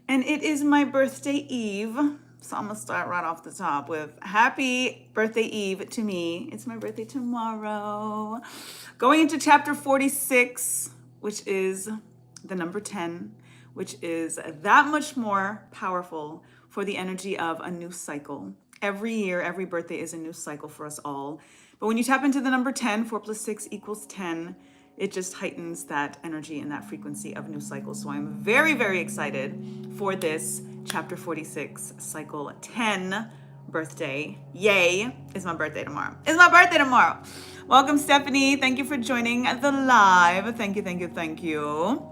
And it is my birthday eve. So I'm gonna start right off the top with happy birthday eve to me. It's my birthday tomorrow. Going into chapter 46, which is the number 10, which is that much more powerful for the energy of a new cycle. Every year, every birthday is a new cycle for us all. But when you tap into the number 10, 4 plus 6 equals 10, it just heightens that energy and that frequency of new cycles. So I'm very, very excited for this chapter 46, cycle 10 birthday. Yay, it's my birthday tomorrow. It's my birthday tomorrow. Welcome, Stephanie. Thank you for joining the live. Thank you, thank you, thank you.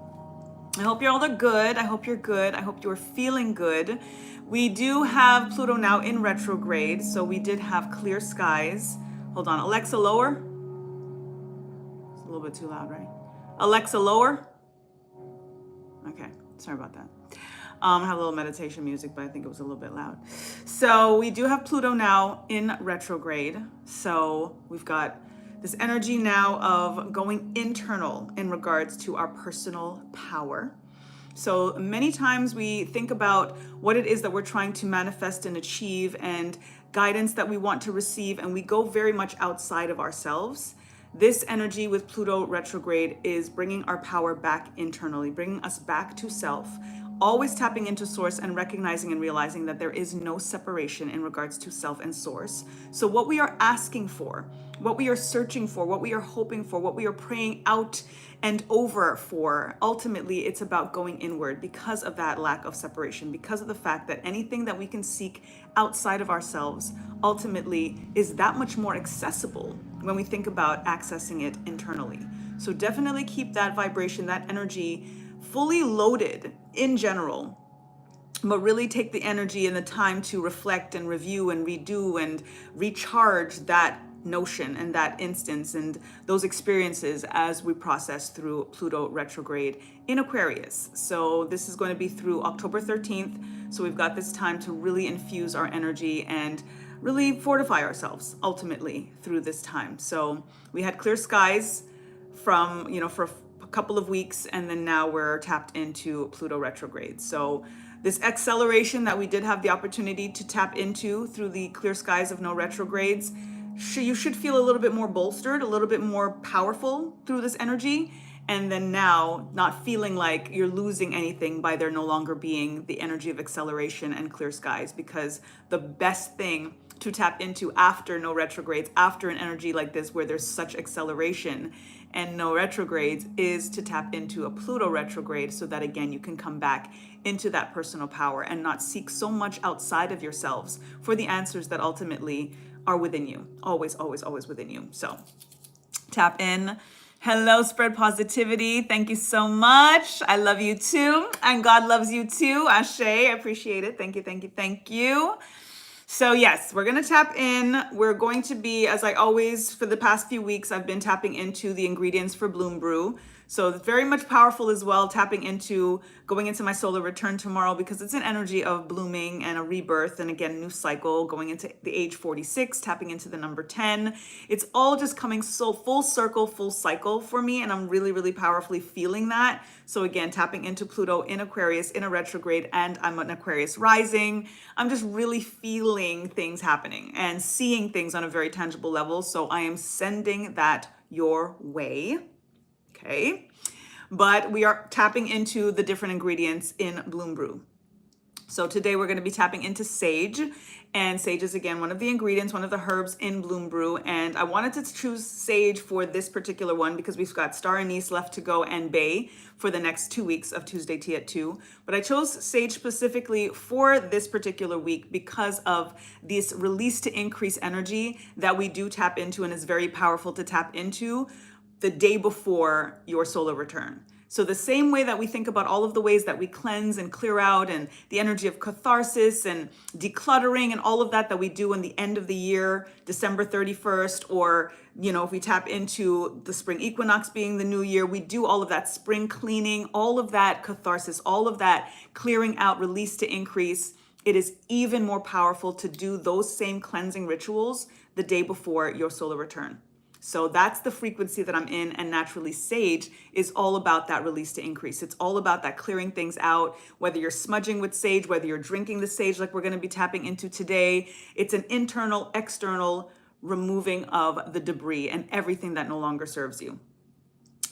I hope you all are good. I hope you're good. I hope you're feeling good. We do have Pluto now in retrograde, so we did have clear skies. Hold on, Alexa, lower. It's a little bit too loud, right? Alexa, lower. Okay, sorry about that. I have a little meditation music, but I think it was a little bit loud. So we do have Pluto now in retrograde. So we've got this energy now of going internal in regards to our personal power. So many times we think about what it is that we're trying to manifest and achieve and guidance that we want to receive, and we go very much outside of ourselves. This energy with Pluto retrograde is bringing our power back internally, bringing us back to self, always tapping into source and recognizing and realizing that there is no separation in regards to self and source. So what we are asking for, what we are searching for, what we are hoping for, what we are praying out and over for, ultimately it's about going inward because of that lack of separation, because of the fact that anything that we can seek outside of ourselves ultimately is that much more accessible when we think about accessing it internally. So definitely keep that vibration, that energy fully loaded in general, but really take the energy and the time to reflect and review and redo and recharge that notion and that instance and those experiences as we process through Pluto retrograde in Aquarius. So this is going to be through October 13th. So we've got this time to really infuse our energy and really fortify ourselves ultimately through this time. So we had clear skies from, for a couple of weeks, and then now we're tapped into Pluto retrograde. So this acceleration that we did have the opportunity to tap into through the clear skies of no retrogrades, you should feel a little bit more bolstered, a little bit more powerful through this energy. And then now not feeling like you're losing anything by there no longer being the energy of acceleration and clear skies, because the best thing to tap into after no retrogrades, after an energy like this where there's such acceleration and no retrogrades, is to tap into a Pluto retrograde so that again you can come back into that personal power and not seek so much outside of yourselves for the answers that ultimately are within you. Always, always, always within you. So tap in. Hello, Spread Positivity. Thank you so much. I love you too. And God loves you too. Ashe, I appreciate it. Thank you, thank you, thank you. So yes, we're going to tap in. We're going to be, as I always, for the past few weeks, I've been tapping into the ingredients for Bloom Brew. So it's very much powerful as well, tapping into going into my solar return tomorrow, because it's an energy of blooming and a rebirth. And again, new cycle going into the age 46, tapping into the number 10. It's all just coming so full circle, full cycle for me. And I'm really, really powerfully feeling that. So again, tapping into Pluto in Aquarius in a retrograde, and I'm an Aquarius rising. I'm just really feeling things happening and seeing things on a very tangible level. So I am sending that your way. Okay. But we are tapping into the different ingredients in Bloom Brew. So today we're going to be tapping into sage, and sage is again one of the ingredients, one of the herbs in Bloom Brew. And I wanted to choose sage for this particular one because we've got star anise left to go and bay for the next 2 weeks of Tuesday Tea at 2. But I chose sage specifically for this particular week because of this release to increase energy that we do tap into, and is very powerful to tap into the day before your solar return. So the same way that we think about all of the ways that we cleanse and clear out, and the energy of catharsis and decluttering and all of that we do in the end of the year, December 31st, or, if we tap into the spring equinox being the new year, we do all of that spring cleaning, all of that catharsis, all of that clearing out, release to increase. It is even more powerful to do those same cleansing rituals the day before your solar return. So that's the frequency that I'm in. And naturally, sage is all about that release to increase. It's all about that clearing things out, whether you're smudging with sage, whether you're drinking the sage like we're going to be tapping into today. It's an internal, external removing of the debris and everything that no longer serves you.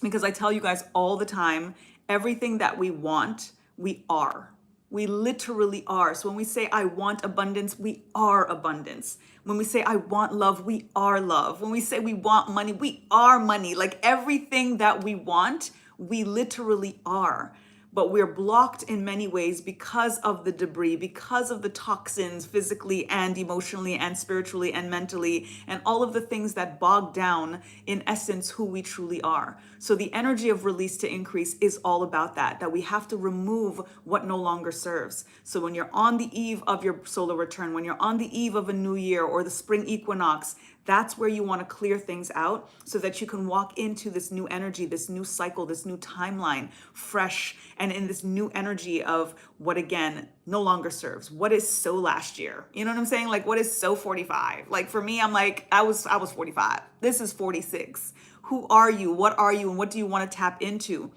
Because I tell you guys all the time, everything that we want, we are. We literally are. So when we say, I want abundance, we are abundance. When we say, I want love, we are love. When we say we want money, we are money. Like everything that we want, we literally are. But we're blocked in many ways because of the debris, because of the toxins physically and emotionally and spiritually and mentally, and all of the things that bog down, in essence, who we truly are. So the energy of release to increase is all about that we have to remove what no longer serves. So when you're on the eve of your solar return, when you're on the eve of a new year or the spring equinox, that's where you want to clear things out so that you can walk into this new energy, this new cycle, this new timeline, fresh and in this new energy of what, again, no longer serves. What is so last year? You know what I'm saying? Like, what is so 45? Like, for me, I'm like, I was 45. This is 46. Who are you? What are you? And what do you want to tap into?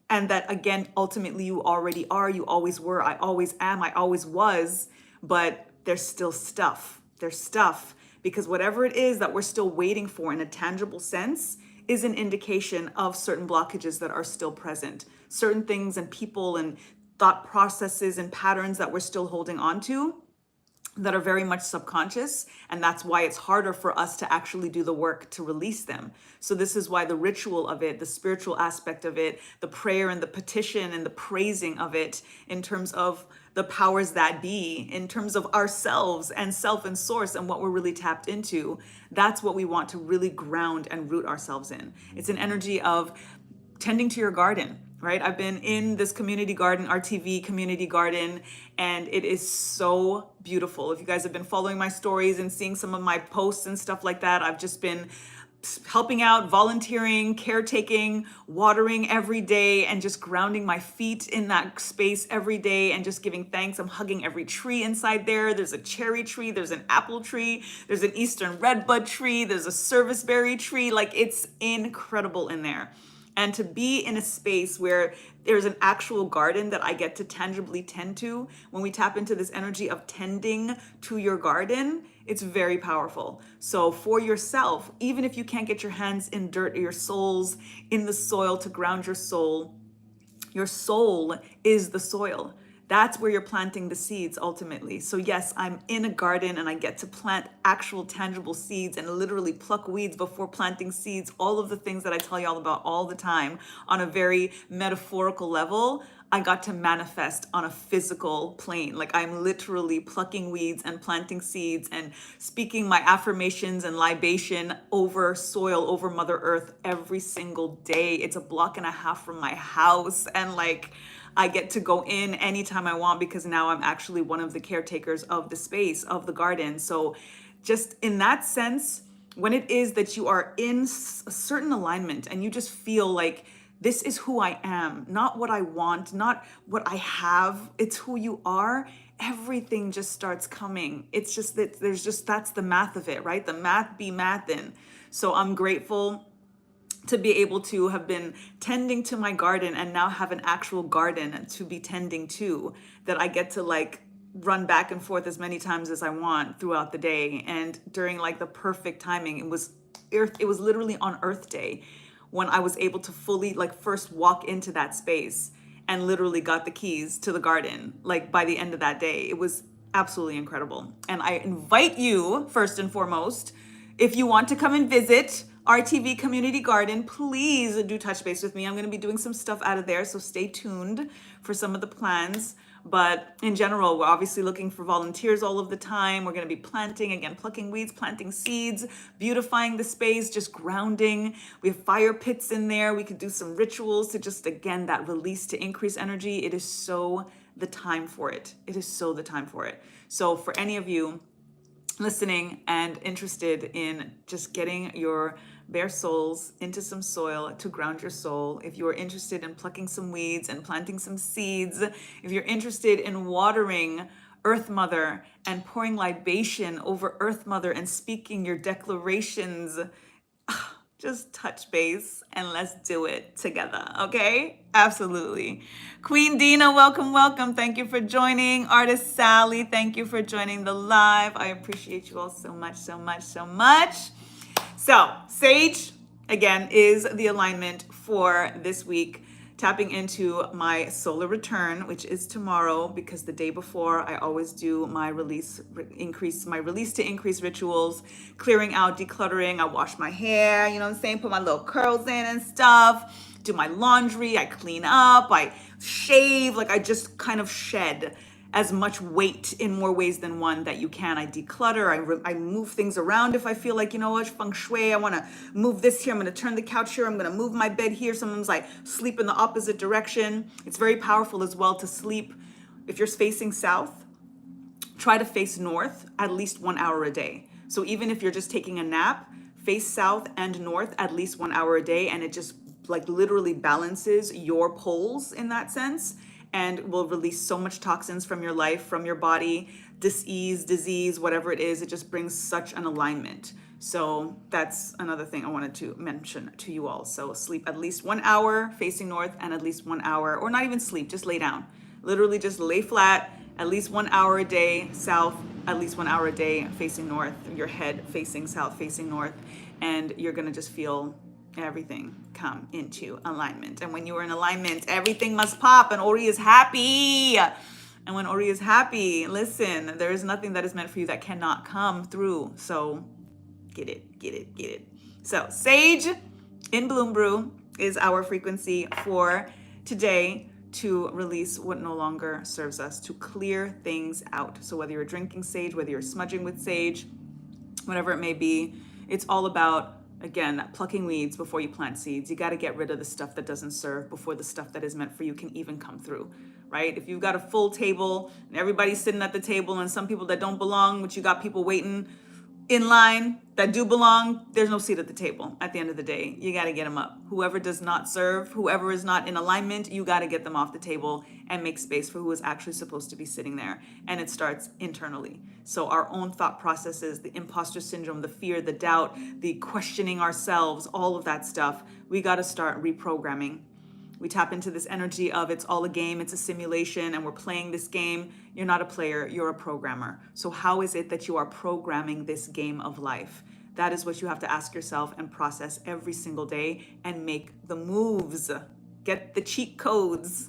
And that, again, ultimately, you already are. You always were. I always am. I always was. But there's still stuff. There's stuff. Because whatever it is that we're still waiting for in a tangible sense is an indication of certain blockages that are still present. Certain things and people and thought processes and patterns that we're still holding on to that are very much subconscious. And that's why it's harder for us to actually do the work to release them. So this is why the ritual of it, the spiritual aspect of it, the prayer and the petition and the praising of it in terms of the powers that be, in terms of ourselves and self and source and what we're really tapped into, that's what we want to really ground and root ourselves in. It's an energy of tending to your garden, right? I've been in this community garden, RTV community garden, and it is so beautiful. If you guys have been following my stories and seeing some of my posts and stuff like that, I've just been helping out, volunteering, caretaking, watering every day, and just grounding my feet in that space every day and just giving thanks. I'm hugging every tree inside there. There's a cherry tree, there's an apple tree, there's an eastern redbud tree, there's a serviceberry tree. Like, it's incredible in there. And to be in a space where there's an actual garden that I get to tangibly tend to, when we tap into this energy of tending to your garden, it's very powerful. So for yourself, even if you can't get your hands in dirt or your soles in the soil to ground your soul is the soil. That's where you're planting the seeds ultimately. So yes, I'm in a garden and I get to plant actual tangible seeds and literally pluck weeds before planting seeds. All of the things that I tell y'all about all the time on a very metaphorical level, I got to manifest on a physical plane. Like, I'm literally plucking weeds and planting seeds and speaking my affirmations and libation over soil, over Mother Earth every single day. It's a block and a half from my house. And like, I get to go in anytime I want because now I'm actually one of the caretakers of the space, of the garden. So just in that sense, when it is that you are in a certain alignment and you just feel like this is who I am, not what I want, not what I have, it's who you are, everything just starts coming. It's just that that's the math of it, right? The math be mathin'. So I'm grateful to be able to have been tending to my garden and now have an actual garden to be tending to, that I get to like run back and forth as many times as I want throughout the day. And during like the perfect timing, it was literally on Earth Day when I was able to fully like first walk into that space and literally got the keys to the garden. Like by the end of that day, it was absolutely incredible. And I invite you, first and foremost, if you want to come and visit RTV Community Garden, please do touch base with me. I'm going to be doing some stuff out of there, so stay tuned for some of the plans. But in general, we're obviously looking for volunteers all of the time. We're going to be planting, again, plucking weeds, planting seeds, beautifying the space, just grounding. We have fire pits in there. We could do some rituals to just, again, that release to increase energy. It is so the time for it. It is so the time for it. So for any of you listening and interested in just getting your bare souls into some soil to ground your soul, if you are interested in plucking some weeds and planting some seeds, if you're interested in watering Earth Mother and pouring libation over Earth Mother and speaking your declarations, Just touch base and let's do it together, okay? Absolutely. Queen Dina, welcome, welcome. Thank you for joining. Artist Sally, thank you for joining the live. I appreciate you all so much, so much, so much. So, Sage, again, is the alignment for this week. Tapping into my solar return, which is tomorrow, because the day before I always do my release to increase rituals, clearing out, decluttering. I wash my hair, you know what I'm saying? Put my little curls in and stuff, do my laundry, I clean up, I shave, like I just kind of shed as much weight in more ways than one that you can. I declutter, I move things around if I feel like, you know what, feng shui, I wanna move this here, I'm gonna turn the couch here, I'm gonna move my bed here. Sometimes I sleep in the opposite direction. It's very powerful as well to sleep. If you're facing south, try to face north at least 1 hour a day. So even if you're just taking a nap, face south and north at least 1 hour a day, and it just like literally balances your poles in that sense, and will release so much toxins from your life, from your body, disease, whatever it is. It just brings such an alignment. So that's another thing I wanted to mention to you all. So sleep at least 1 hour facing north, and at least 1 hour, or not even sleep, just lay down. Literally just lay flat, at least 1 hour a day south, at least 1 hour a day facing north, your head facing south, facing north, and you're gonna just feel everything come into alignment. And when you are in alignment, everything must pop, and Ori is happy. And when Ori is happy, listen, there is nothing that is meant for you that cannot come through. So get it, get it, get it. So Sage in Bloom Brew is our frequency for today, to release what no longer serves us, to clear things out. So whether you're drinking sage, whether you're smudging with sage, whatever it may be, it's all about, again, plucking weeds before you plant seeds. You got to get rid of the stuff that doesn't serve before the stuff that is meant for you can even come through, right? If you've got a full table and everybody's sitting at the table, and some people that don't belong, but you got people waiting in line that do belong, there's no seat at the table at the end of the day. You got to get them up. Whoever does not serve, whoever is not in alignment, you got to get them off the table and make space for who is actually supposed to be sitting there. And it starts internally. So our own thought processes, the imposter syndrome, the fear, the doubt, the questioning ourselves, all of that stuff, we got to start reprogramming. We tap into this energy of it's all a game, it's a simulation, and we're playing this game. You're not a player, you're a programmer. So how is it that you are programming this game of life? That is what you have to ask yourself and process every single day, and make the moves, get the cheat codes,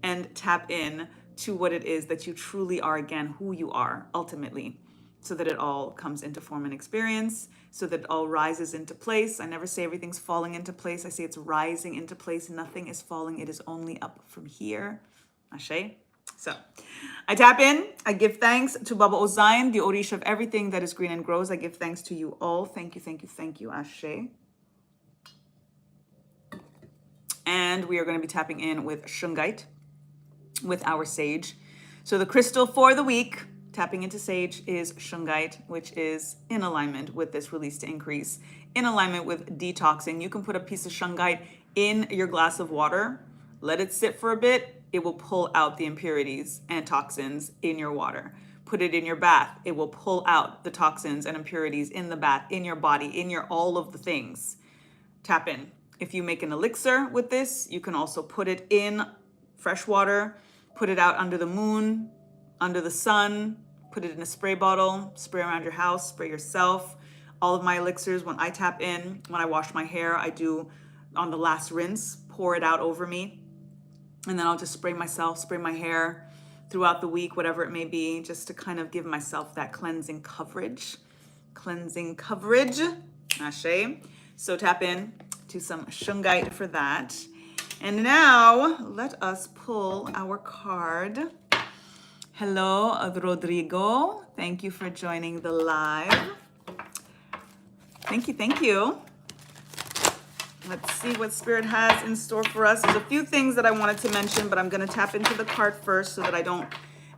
and tap in to what it is that you truly are, again, who you are ultimately, so that it all comes into form and experience, so that it all rises into place. I never say everything's falling into place. I say it's rising into place. Nothing is falling. It is only up from here. Ashe. So I tap in. I give thanks to Baba Ozion, the Orisha of everything that is green and grows. I give thanks to you all. Thank you, thank you, thank you. Ashe. And we are going to be tapping in with Shungite, with our sage. So the crystal for the week, tapping into sage, is Shungite, which is in alignment with this release to increase, in alignment with detoxing. You can put a piece of Shungite in your glass of water, let it sit for a bit. It will pull out the impurities and toxins in your water. Put it in your bath. It will pull out the toxins and impurities in the bath, in your body, in your all of the things. Tap in. If you make an elixir with this, you can also put it in fresh water, put it out under the moon, under the sun, put it in a spray bottle, spray around your house, spray yourself. All of my elixirs, when I tap in, when I wash my hair, I do on the last rinse, pour it out over me. And then I'll just spray myself, spray my hair throughout the week, whatever it may be, just to kind of give myself that cleansing coverage. Cleansing coverage. Ashe. So tap in to some Shungite for that. And now let us pull our card. Hello, Rodrigo. Thank you for joining the live. Thank you, thank you. Let's see what Spirit has in store for us. There's a few things that I wanted to mention, but I'm going to tap into the card first so that I don't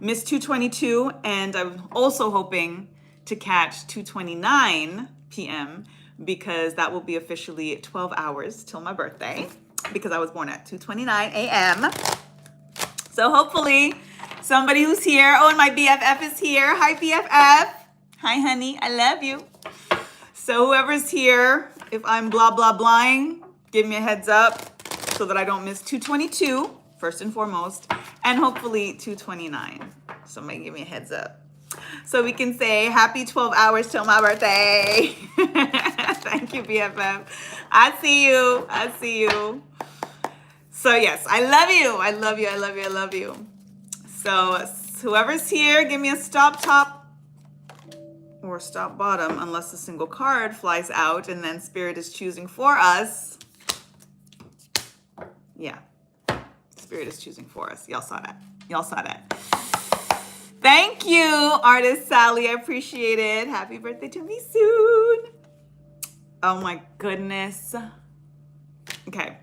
miss 2:22. And I'm also hoping to catch 2:29 p.m. because that will be officially 12 hours till my birthday, because I was born at 2:29 a.m. So hopefully somebody who's here. Oh, and my BFF is here. Hi, BFF. Hi, honey. I love you. So whoever's here, if I'm blah, blah, blahing, give me a heads up so that I don't miss 222, first and foremost, and hopefully 229. Somebody give me a heads up. So we can say happy 12 hours till my birthday. Thank you, BFF. I see you. I see you. So yes, I love you. I love you. I love you. I love you. So whoever's here, give me a stop top or stop bottom, unless a single card flies out and then Spirit is choosing for us. Yeah, Spirit is choosing for us. Y'all saw that. Y'all saw that. Thank you, Artist Sally. I appreciate it. Happy birthday to me soon. Oh my goodness. Okay.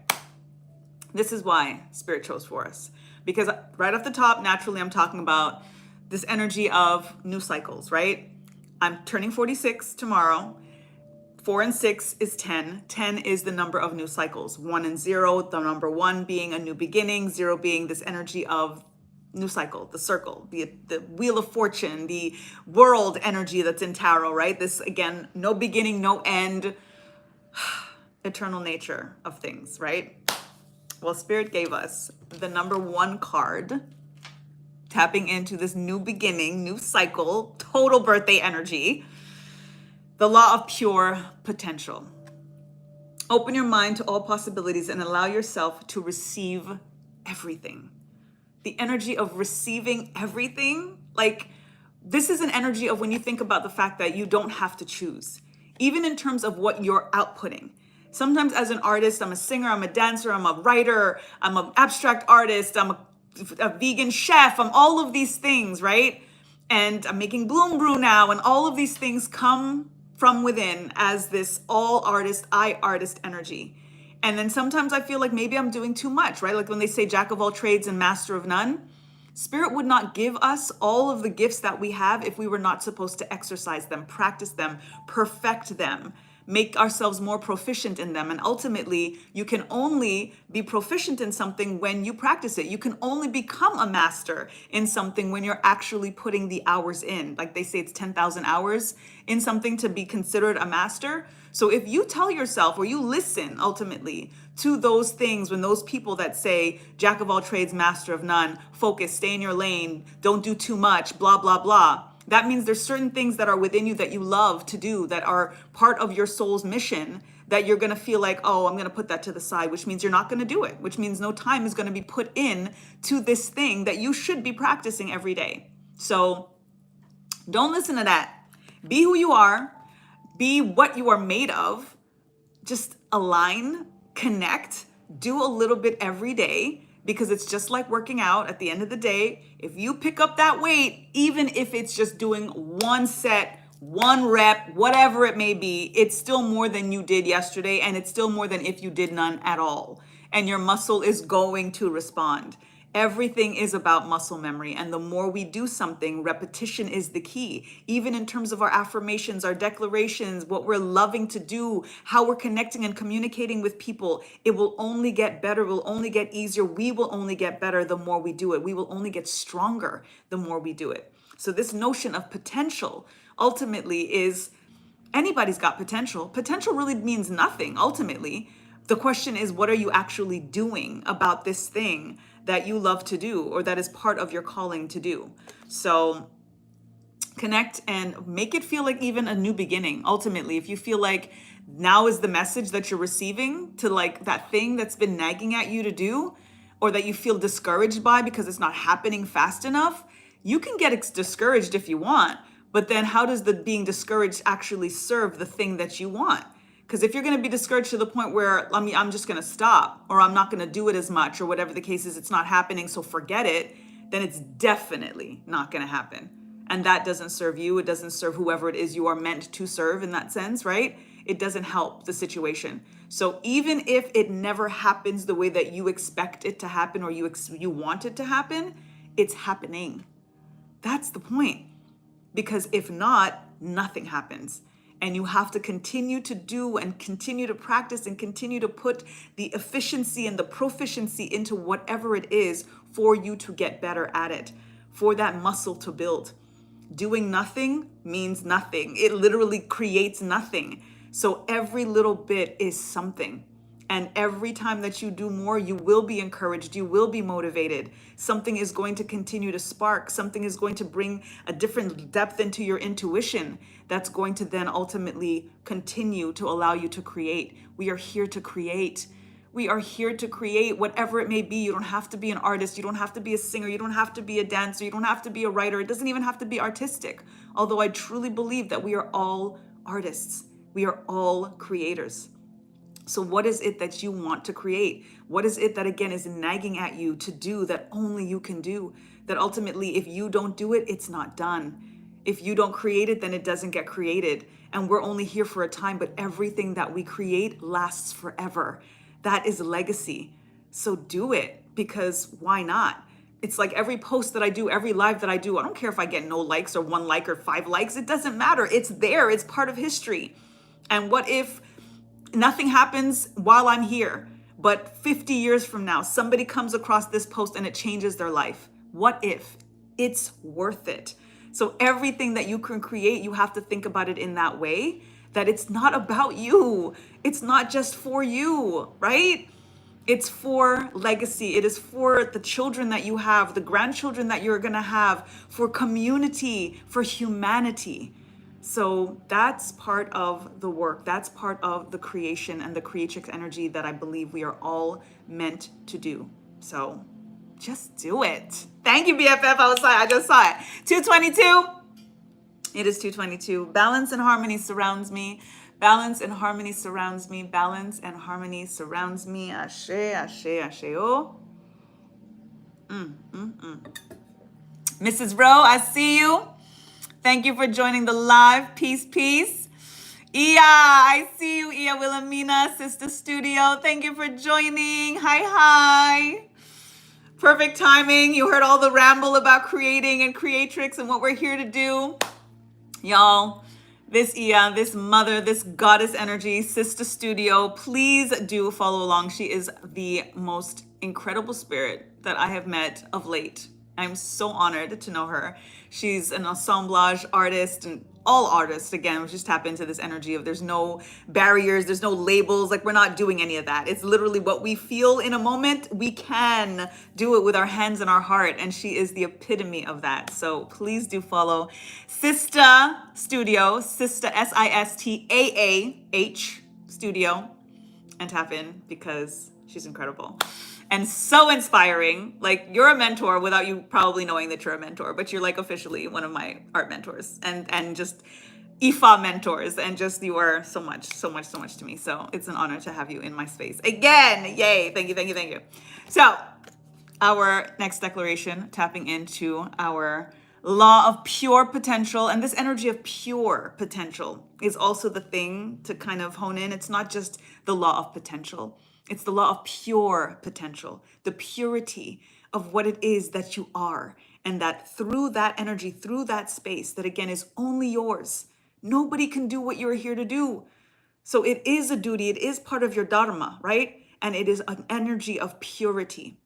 This is why Spirit chose for us. Because right off the top, naturally, I'm talking about this energy of new cycles, right? I'm turning 46 tomorrow. 4 and 6 is 10. 10 is the number of new cycles. 1 and 0, the number 1 being a new beginning, 0 being this energy of new cycle, the circle, the wheel of fortune, the world energy that's in tarot, right? This, again, no beginning, no end, eternal nature of things, right? Well, Spirit gave us the number 1 card, tapping into this new beginning, new cycle, total birthday energy, the law of pure potential. Open your mind to all possibilities and allow yourself to receive everything. The energy of receiving everything, like this is an energy of when you think about the fact that you don't have to choose, even in terms of what you're outputting. Sometimes as an artist, I'm a singer, I'm a dancer, I'm a writer, I'm an abstract artist, I'm a vegan chef, I'm all of these things, right? And I'm making Bloom Brew now, and all of these things come from within as this all artist, I artist energy. And then sometimes I feel like maybe I'm doing too much, right? Like when they say jack of all trades and master of none. Spirit would not give us all of the gifts that we have if we were not supposed to exercise them, practice them, perfect them, make ourselves more proficient in them. And ultimately, you can only be proficient in something when you practice it. You can only become a master in something when you're actually putting the hours in. Like they say, it's 10,000 hours in something to be considered a master. So if you tell yourself or you listen ultimately to those things, when those people that say jack of all trades, master of none, focus, stay in your lane, don't do too much, blah, blah, blah. That means there's certain things that are within you that you love to do that are part of your soul's mission that you're going to feel like, oh, I'm going to put that to the side, which means you're not going to do it, which means no time is going to be put in to this thing that you should be practicing every day. So don't listen to that. Be who you are. Be what you are made of. Just align, connect, do a little bit every day, because it's just like working out. At the end of the day, if you pick up that weight, even if it's just doing one set, one rep, whatever it may be, it's still more than you did yesterday, and it's still more than if you did none at all. And your muscle is going to respond. Everything is about muscle memory. And the more we do something, repetition is the key. Even in terms of our affirmations, our declarations, what we're loving to do, how we're connecting and communicating with people, it will only get better, will only get easier. We will only get better the more we do it. We will only get stronger the more we do it. So this notion of potential ultimately is anybody's got potential. Potential really means nothing ultimately. The question is, what are you actually doing about this thing that you love to do or that is part of your calling to do? So connect and make it feel like even a new beginning. Ultimately, if you feel like now is the message that you're receiving to like that thing that's been nagging at you to do, or that you feel discouraged by because it's not happening fast enough, you can get discouraged if you want. But then how does the being discouraged actually serve the thing that you want? Because if you're going to be discouraged to the point where, I'm just going to stop, or I'm not going to do it as much, or whatever the case is, it's not happening, so forget it, then it's definitely not going to happen. And that doesn't serve you. It doesn't serve whoever it is you are meant to serve in that sense, right? It doesn't help the situation. So even if it never happens the way that you expect it to happen, or you want it to happen, it's happening. That's the point. Because if not, nothing happens. And you have to continue to do and continue to practice and continue to put the efficiency and the proficiency into whatever it is for you to get better at it, for that muscle to build. Doing nothing means nothing. It literally creates nothing. So every little bit is something. And every time that you do more, you will be encouraged. You will be motivated. Something is going to continue to spark. Something is going to bring a different depth into your intuition that's going to then ultimately continue to allow you to create. We are here to create. We are here to create whatever it may be. You don't have to be an artist. You don't have to be a singer. You don't have to be a dancer. You don't have to be a writer. It doesn't even have to be artistic. Although I truly believe that we are all artists. We are all creators. So what is it that you want to create? What is it that, again, is nagging at you to do that only you can do? That ultimately, if you don't do it, it's not done. If you don't create it, then it doesn't get created. And we're only here for a time, but everything that we create lasts forever. That is legacy. So do it, because why not? It's like every post that I do, every live that I do, I don't care if I get no likes or 1 like or 5 likes. It doesn't matter. It's there. It's part of history. And what if nothing happens while I'm here, but 50 years from now, somebody comes across this post and it changes their life? What if? It's worth it. So everything that you can create, you have to think about it in that way, that it's not about you. It's not just for you, right? It's for legacy. It is for the children that you have, the grandchildren that you're going to have, for community, for humanity. So that's part of the work. That's part of the creation and the creatrix energy that I believe we are all meant to do. So just do it. Thank you, BFF. I just saw it. 222. It is 222. Balance and harmony surrounds me. Balance and harmony surrounds me. Balance and harmony surrounds me. Ashe, ashe, ashe. Oh. Mrs. Rowe, I see you. Thank you for joining the live. Peace, peace. Iya, I see you, Iya Wilhelmina, Sister Studio. Thank you for joining. Hi, hi. Perfect timing. You heard all the ramble about creating and creatrix and what we're here to do. Y'all, this Iya, this mother, this goddess energy, Sister Studio, please do follow along. She is the most incredible spirit that I have met of late. I'm so honored to know her. She's an assemblage artist, and all artists, again, we just tap into this energy of there's no barriers, there's no labels, like we're not doing any of that. It's literally what we feel in a moment. We can do it with our hands and our heart, and she is the epitome of that. So please do follow Sister Studio, Sister Sistaah Studio, and tap in because she's incredible. And so inspiring. Like, you're a mentor without you probably knowing that you're a mentor, but you're like officially one of my art mentors and just IFA mentors. And just, you are so much to me. So it's an honor to have you in my space again. Yay. Thank you, thank you, thank you. So our next declaration, tapping into our law of pure potential. And this energy of pure potential is also the thing to kind of hone in. It's not just the law of potential. It's the law of pure potential, the purity of what it is that you are. And that through that energy, through that space, that again is only yours. Nobody can do what you're here to do. So it is a duty. It is part of your dharma, right? And it is an energy of purity.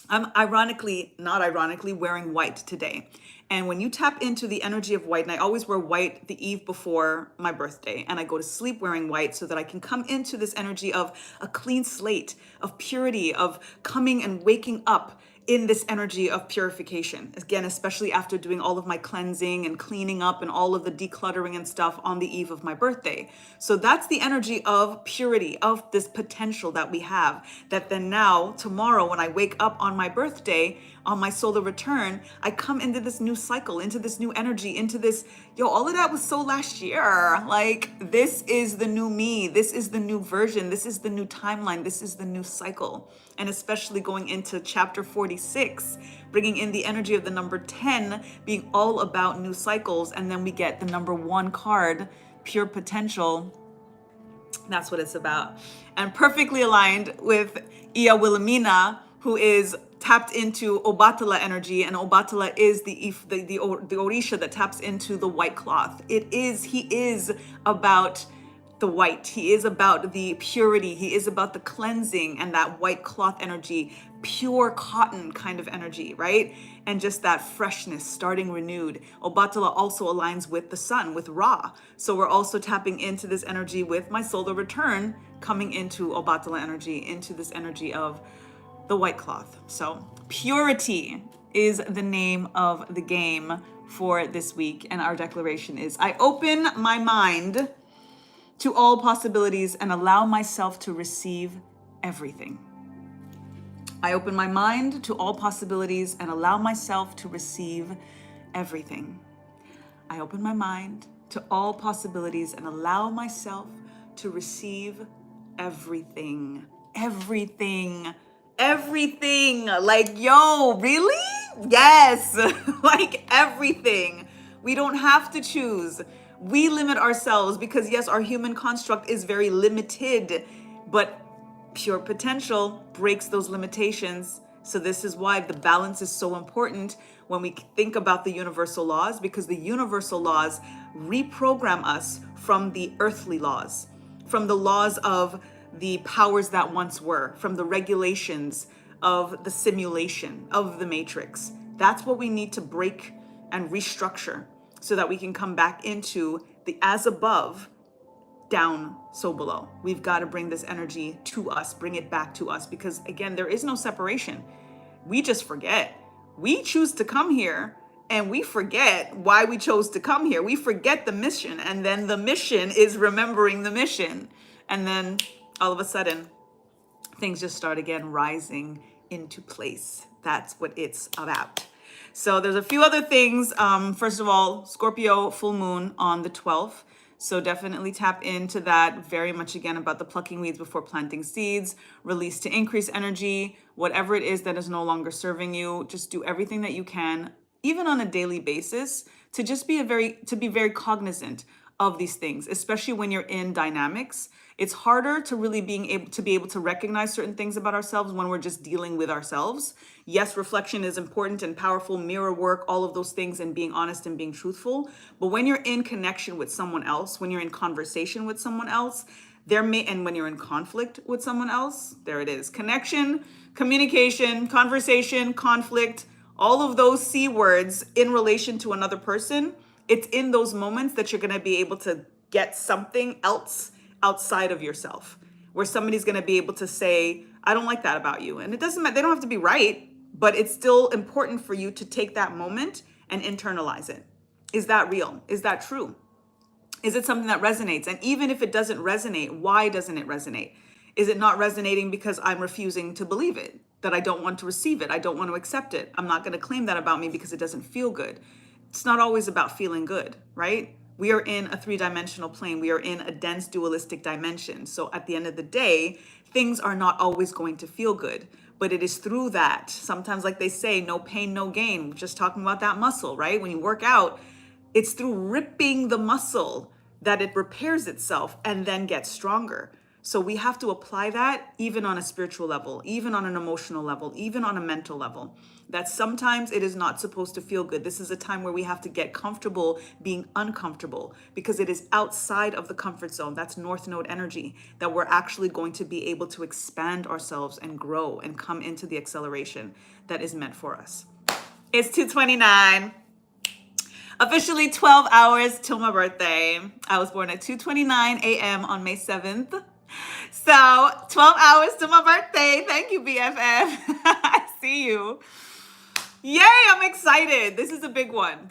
I'm not ironically, wearing white today. And when you tap into the energy of white, and I always wear white the eve before my birthday, and I go to sleep wearing white so that I can come into this energy of a clean slate, of purity, of coming and waking up in this energy of purification. Again, especially after doing all of my cleansing and cleaning up and all of the decluttering and stuff on the eve of my birthday. So that's the energy of purity, of this potential that we have, that then now, tomorrow, when I wake up on my birthday, on my solar return, I come into this new cycle, into this new energy, into this, all of that was so last year. Like, this is the new me. This is the new version. This is the new timeline. This is the new cycle. And especially going into chapter 46, bringing in the energy of the number 10, being all about new cycles. And then we get the number 1 card, pure potential. That's what it's about. And perfectly aligned with Iya Wilhelmina, who is tapped into Obatala energy, and Obatala is the Orisha that taps into the white cloth. He is about the white. He is about the purity. He is about the cleansing and that white cloth energy, pure cotton kind of energy, right? and just that freshness, starting renewed. Obatala also aligns with the sun, with Ra. So we're also tapping into this energy with my solar return coming into Obatala energy, into this energy of the white cloth. So purity is the name of the game for this week. And our declaration is, I open my mind to all possibilities and allow myself to receive everything. I open my mind to all possibilities and allow myself to receive everything. I open my mind to all possibilities and allow myself to receive everything. Everything. Everything. Like, yo, really? Yes. Like everything. We don't have to choose. We limit ourselves because, yes, our human construct is very limited, but pure potential breaks those limitations. So this is why the balance is so important when we think about the universal laws, because the universal laws reprogram us from the earthly laws, from the laws of the powers that once were, from the regulations of the simulation of the matrix. That's what we need to break and restructure so that we can come back into the as above, down so below. We've got to bring this energy to us, bring it back to us, because again, there is no separation. We just forget. We choose to come here and we forget why we chose to come here. We forget the mission, and then the mission is remembering the mission. And then all of a sudden, things just start again rising into place. That's what it's about. So there's a few other things. First of all, Scorpio full moon on the 12th. So definitely tap into that. Very much again about the plucking weeds before planting seeds, release to increase energy, whatever it is that is no longer serving you. Just do everything that you can, even on a daily basis, to just be very cognizant of these things, especially when you're in dynamics. It's harder to really be able to recognize certain things about ourselves when we're just dealing with ourselves. Yes, reflection is important and powerful, mirror work, all of those things, and being honest and being truthful. But when you're in connection with someone else, when you're in conversation with someone else, and when you're in conflict with someone else, there it is. Connection, communication, conversation, conflict, all of those C words in relation to another person. It's in those moments that you're going to be able to get something else outside of yourself, where somebody's going to be able to say, I don't like that about you. And it doesn't matter. They don't have to be right, but it's still important for you to take that moment and internalize it. Is that real? Is that true? Is it something that resonates? And even if it doesn't resonate, why doesn't it resonate? Is it not resonating because I'm refusing to believe it, that I don't want to receive it, I don't want to accept it? I'm not going to claim that about me because it doesn't feel good. It's not always about feeling good, right? We are in a three-dimensional plane. We are in a dense dualistic dimension. So at the end of the day, things are not always going to feel good. But it is through that. Sometimes, like they say, no pain, no gain. We're just talking about that muscle, right? When you work out, it's through ripping the muscle that it repairs itself and then gets stronger. So we have to apply that even on a spiritual level, even on an emotional level, even on a mental level, that sometimes it is not supposed to feel good. This is a time where we have to get comfortable being uncomfortable, because it is outside of the comfort zone. That's North Node energy, that we're actually going to be able to expand ourselves and grow and come into the acceleration that is meant for us. It's 2:29. Officially 12 hours till my birthday. I was born at 2:29 a.m. on May 7th. So 12 hours to my birthday. Thank you, BFF. I see you. Yay, I'm excited. This is a big one.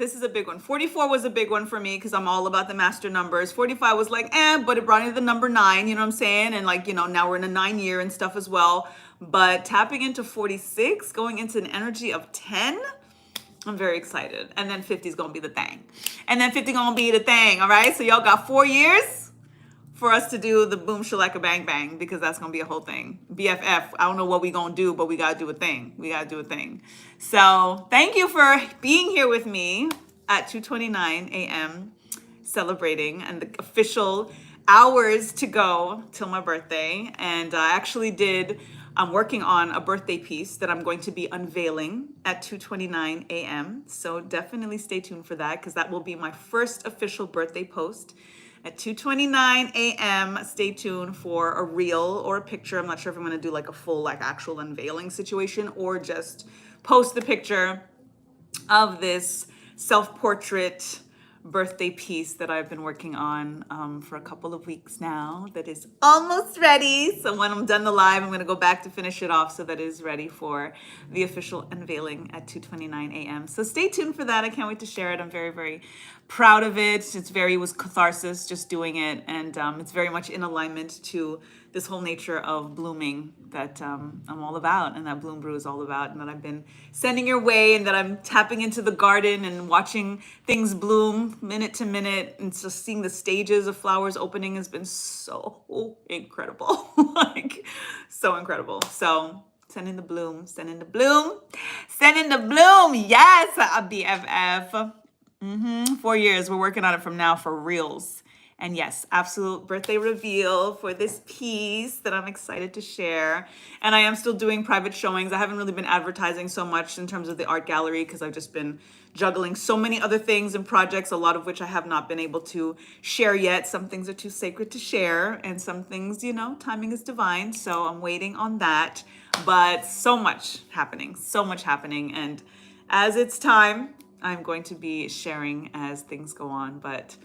44 was a big one for me because I'm all about the master numbers. 45 was like, but it brought me to the number 9, you know what I'm saying? And like, now we're in a 9 year and stuff as well. But tapping into 46, going into an energy of 10, I'm very excited. And then 50 is going to be the thing. All right? So y'all got 4 years for us to do the boom shalaka bang bang, because that's going to be a whole thing. BFF, I don't know what we going to do, but we got to do a thing. So thank you for being here with me at 2:29 a.m. celebrating, and the official hours to go till my birthday. And I'm working on a birthday piece that I'm going to be unveiling at 2:29 a.m. So definitely stay tuned for that, because that will be my first official birthday post at 2:29 a.m. Stay tuned for a reel or a picture. I'm not sure if I'm going to do like a full, like actual unveiling situation, or just post the picture of this self-portrait birthday piece that I've been working on for a couple of weeks now that is almost ready. So when I'm done the live, I'm going to go back to finish it off so that it is ready for the official unveiling at 2:29 a.m. So stay tuned for that. I can't wait to share it. I'm very, very proud of it. It was catharsis just doing it. And it's very much in alignment to this whole nature of blooming that I'm all about, and that Bloom Brew is all about, and that I've been sending your way, and that I'm tapping into the garden and watching things bloom minute to minute, and just seeing the stages of flowers opening has been so incredible. Like, so incredible. So sending the bloom, sending the bloom, sending the bloom. Yes, a BFF. 4 years. We're working on it from now for reals. And yes, absolute birthday reveal for this piece that I'm excited to share. And I am still doing private showings. I haven't really been advertising so much in terms of the art gallery because I've just been juggling so many other things and projects, a lot of which I have not been able to share yet. Some things are too sacred to share, and some things, timing is divine. So I'm waiting on that. But so much happening, so much happening. And as it's time, I'm going to be sharing as things go on. But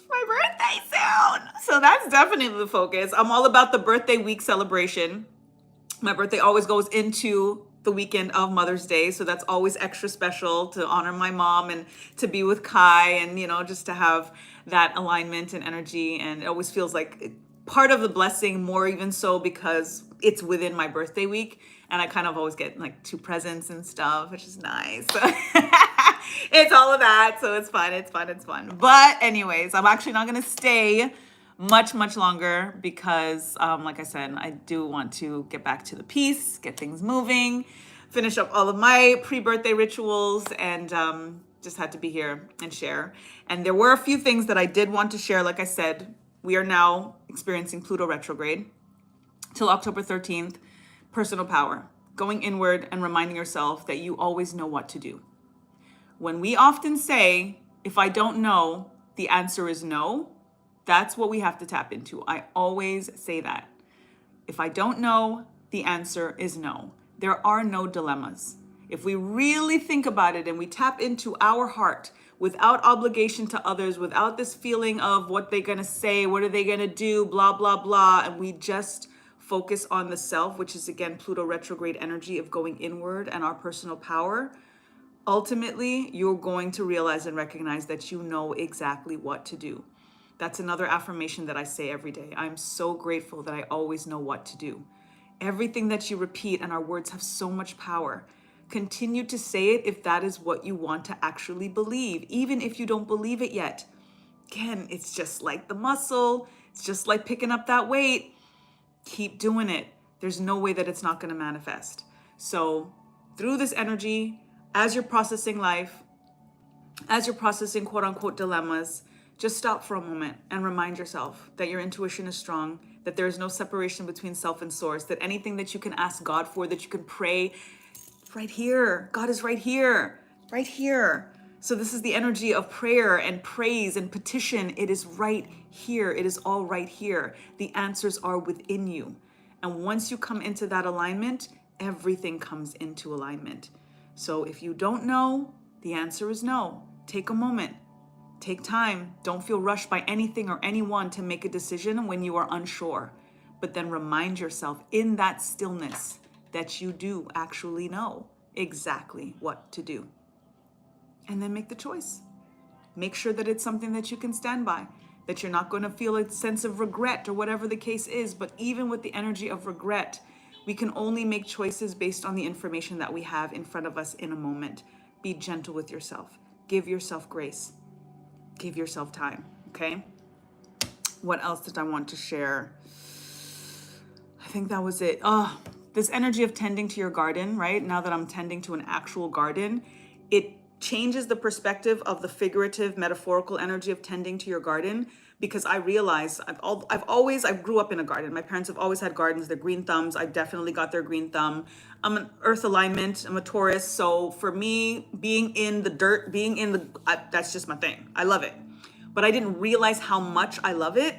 my birthday soon. So that's definitely the focus. I'm all about the birthday week celebration. My birthday always goes into the weekend of Mother's Day. So that's always extra special to honor my mom and to be with Kai and, just to have that alignment and energy. And it always feels like part of the blessing, more even so because it's within my birthday week. And I kind of always get like 2 presents and stuff, which is nice. It's all of that. So it's fun. It's fun. It's fun. But anyways, I'm actually not going to stay much longer because, like I said, I do want to get back to the piece, get things moving, finish up all of my pre-birthday rituals, and just had to be here and share. And there were a few things that I did want to share. Like I said, we are now experiencing Pluto retrograde till October 13th. Personal power, going inward and reminding yourself that you always know what to do. When we often say, if I don't know, the answer is no, that's what we have to tap into. I always say that. If I don't know, the answer is no. There are no dilemmas. If we really think about it and we tap into our heart without obligation to others, without this feeling of what they're going to say, what are they going to do, blah, blah, blah, and we just focus on the self, which is again Pluto retrograde energy of going inward and our personal power, ultimately you're going to realize and recognize that you know exactly what to do. That's another affirmation that I say every day. I'm so grateful that I always know what to do. Everything that you repeat, and our words have so much power. Continue to say it if that is what you want to actually believe, even if you don't believe it yet. Again, it's just like the muscle. It's just like picking up that weight. Keep doing it. There's no way that it's not going to manifest. So through this energy, as you're processing life, as you're processing quote unquote dilemmas, just stop for a moment and remind yourself that your intuition is strong, that there is no separation between self and source, that anything that you can ask God for, that you can pray, right here. God is right here, right here. So this is the energy of prayer and praise and petition. It is right here. It is all right here. The answers are within you. And once you come into that alignment, everything comes into alignment. So if you don't know, the answer is no. Take a moment. Take time. Don't feel rushed by anything or anyone to make a decision when you are unsure. But then remind yourself in that stillness that you do actually know exactly what to do. And then make the choice. Make sure that it's something that you can stand by, that you're not going to feel a sense of regret or whatever the case is. But even with the energy of regret, we can only make choices based on the information that we have in front of us in a moment. Be gentle with yourself. Give yourself grace. Give yourself time, okay? What else did I want to share? I think that was it. This energy of tending to your garden, right? Now that I'm tending to an actual garden, it changes the perspective of the figurative, metaphorical energy of tending to your garden, because I realize I grew up in a garden. My parents have always had gardens. They're green thumbs. I definitely got their green thumb. I'm an earth alignment. I'm a Taurus. So for me, being in the dirt, that's just my thing. I love it. But I didn't realize how much I love it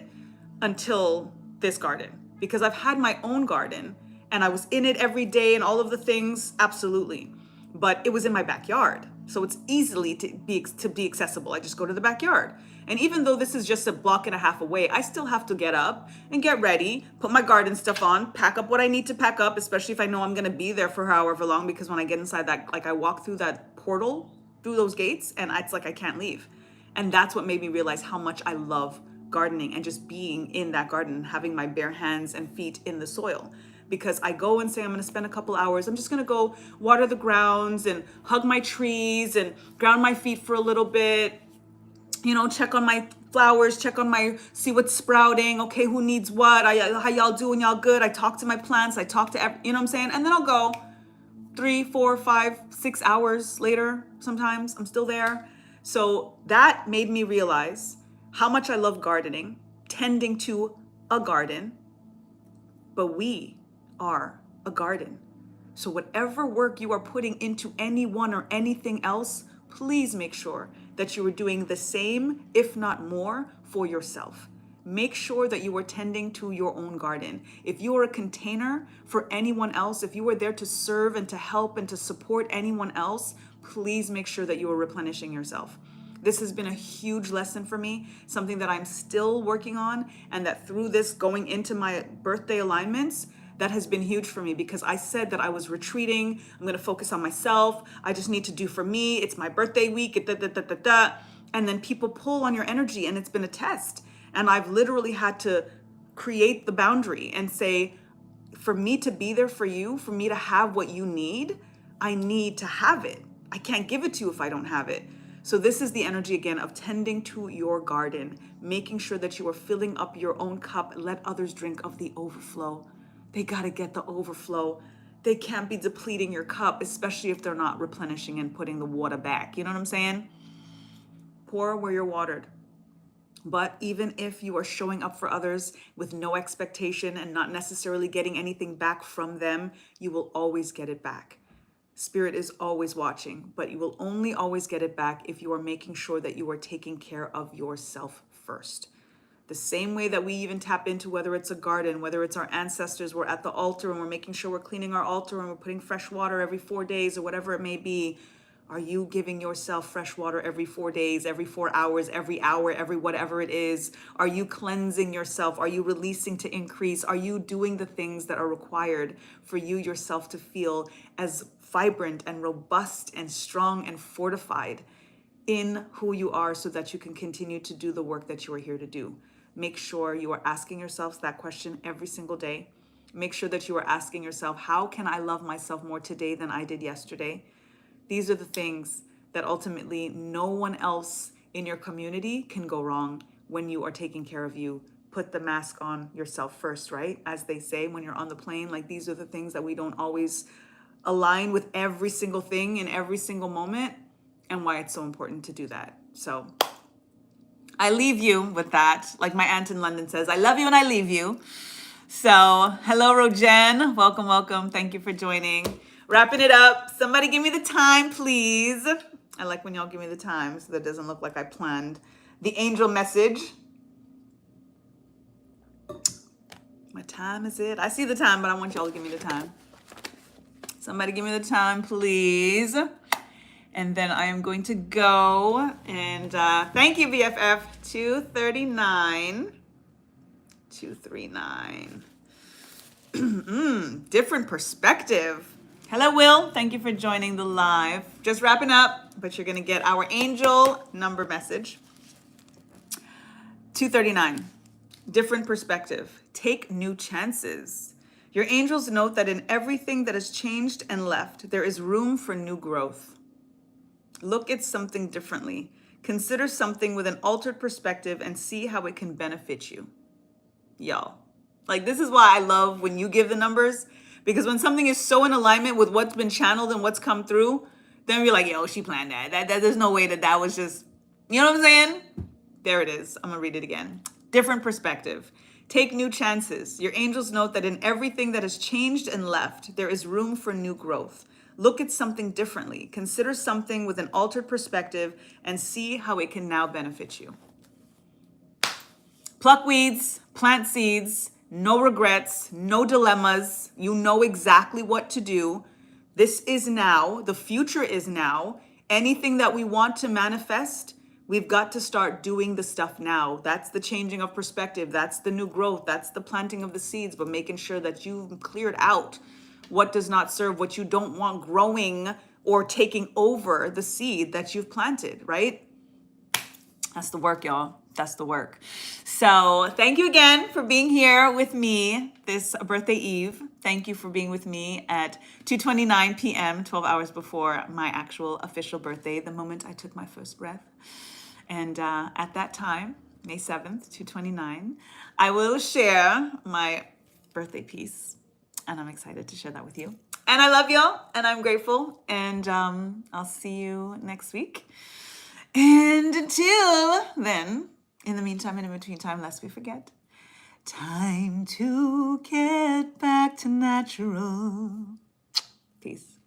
until this garden, because I've had my own garden and I was in it every day and all of the things. Absolutely. But it was in my backyard. So it's easily to be accessible. I just go to the backyard. And even though this is just a block and a half away, I still have to get up and get ready, put my garden stuff on, pack up what I need to pack up, especially if I know I'm going to be there for however long, because when I get inside that, like I walk through that portal, through those gates, and it's like I can't leave. And that's what made me realize how much I love gardening and just being in that garden and having my bare hands and feet in the soil. Because I go and say, I'm going to spend a couple hours. I'm just going to go water the grounds and hug my trees and ground my feet for a little bit. Check on my flowers, see what's sprouting. Okay, who needs what? How y'all doing? Y'all good? I talk to my plants. I talk to, you know what I'm saying? And then I'll go 3, 4, 5, 6 hours later. Sometimes I'm still there. So that made me realize how much I love gardening, tending to a garden, but we are a garden. So whatever work you are putting into anyone or anything else, please make sure that you are doing the same, if not more, for yourself. Make sure that you are tending to your own garden. If you are a container for anyone else, if you are there to serve and to help and to support anyone else, please make sure that you are replenishing yourself. This has been a huge lesson for me, something that I'm still working on, and that through this going into my birthday alignments, that has been huge for me, because I said that I was retreating. I'm going to focus on myself. I just need to do for me. It's my birthday week. And then people pull on your energy, and it's been a test. And I've literally had to create the boundary and say, for me to be there for you, for me to have what you need, I need to have it. I can't give it to you if I don't have it. So this is the energy again of tending to your garden, making sure that you are filling up your own cup. Let others drink of the overflow. They got to get the overflow. They can't be depleting your cup, especially if they're not replenishing and putting the water back. You know what I'm saying? Pour where you're watered. But even if you are showing up for others with no expectation and not necessarily getting anything back from them, you will always get it back. Spirit is always watching, but you will only always get it back if you are making sure that you are taking care of yourself first. The same way that we even tap into, whether it's a garden, whether it's our ancestors, we're at the altar and we're making sure we're cleaning our altar and we're putting fresh water every 4 days or whatever it may be. Are you giving yourself fresh water every 4 days, every 4 hours, every hour, every whatever it is? Are you cleansing yourself? Are you releasing to increase? Are you doing the things that are required for you yourself to feel as vibrant and robust and strong and fortified in who you are, so that you can continue to do the work that you are here to do? Make sure you are asking yourselves that question every single day. Make sure that you are asking yourself, how can I love myself more today than I did yesterday? These are the things that ultimately no one else in your community can go wrong when you are taking care of you. Put the mask on yourself first, right? As they say when you're on the plane, like these are the things that we don't always align with every single thing in every single moment, and why it's so important to do that. So I leave you with that. Like my aunt in London says, I love you and I leave you. So hello, Rojen. Welcome, welcome. Thank you for joining. Wrapping it up. Somebody give me the time, please. I like when y'all give me the time so that it doesn't look like I planned. The angel message. What time is it? I see the time, but I want y'all to give me the time. Somebody give me the time, please. And then I am going to go and thank you, BFF 239. 239. Different perspective. Hello, Will. Thank you for joining the live. Just wrapping up, but you're going to get our angel number message. 239. Different perspective. Take new chances. Your angels note that in everything that has changed and left, there is room for new growth. Look at something differently. Consider something with an altered perspective and see how it can benefit you. Y'all, like this is why I love when you give the numbers, because when something is so in alignment with what's been channeled and what's come through, then you're like, yo, she planned that. That there's no way that was just, you know what I'm saying? There it is. I'm gonna read it again. Different perspective. Take new chances. Your angels note that in everything that has changed and left, there is room for new growth. Look at something differently. Consider something with an altered perspective and see how it can now benefit you. Pluck weeds, plant seeds, no regrets, no dilemmas. You know exactly what to do. This is now. The future is now. Anything that we want to manifest, we've got to start doing the stuff now. That's the changing of perspective. That's the new growth. That's the planting of the seeds, but making sure that you've cleared out what does not serve, what you don't want growing or taking over the seed that you've planted, right? That's the work, y'all. That's the work. So thank you again for being here with me this birthday eve. Thank you for being with me at 2:29 p.m., 12 hours before my actual official birthday, the moment I took my first breath. And at that time, May 7th, 2:29, I will share my birthday piece. And I'm excited to share that with you. And I love y'all, and I'm grateful. And I'll see you next week. And until then, in the meantime and in between time, lest we forget, time to get back to natural. Peace.